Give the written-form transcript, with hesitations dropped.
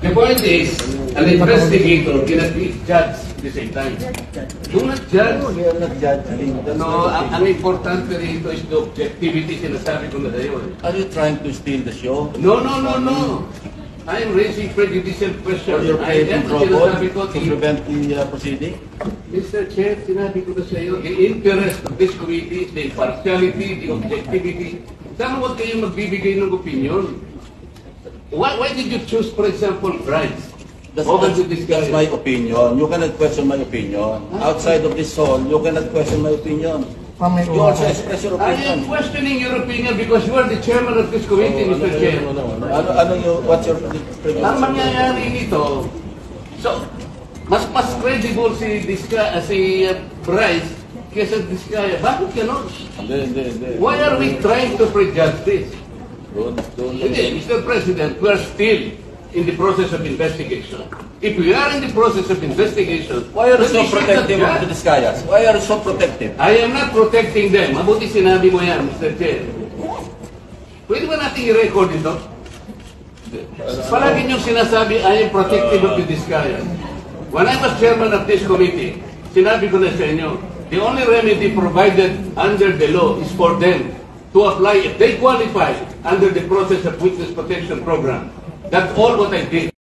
The point is, an investigator cannot be judged at the same time. Do not judge. No, we are not judging. That's No, not ang importante rito is the objectivity, sinasabi ko na yun. Are you trying to steal the show? No. I am raising prejudicial Or questions. you're I playing am control sinasabi ko, to prevent the proceeding? Mr. Chair, sinabi ko na sa iyo, the interest of this committee is the impartiality, the objectivity. Sana huwag kayong magbibigay ng opinion. Why did you choose, for example, Bryce? That's my opinion. You cannot question my opinion. Outside of this hall, you cannot question my opinion. You also express your I opinion. am questioning your opinion because you are the chairman of this committee, Mr. Chair. What's your Ang mangyayari nito, so, mas credible si Bryce kesa Diskaya. Bakit ganon? Why are we trying to prejudge this? Hindi, Mr. President, we are still in the process of investigation. If we are in the process of investigation, Why are you then so we should protective not of the judge. Discayas? Why are you so protective? I am not protecting them. Mabuti sinabi mo yan, Mr. Chair. Pwede ba natin i-record ito? Palagi niyong sinasabi, I am protective of the Discayas. When I was chairman of this committee, sinabi ko na sa inyo, the only remedy provided under the law is for them to apply if they qualify under the process of witness protection program. That's all what I did.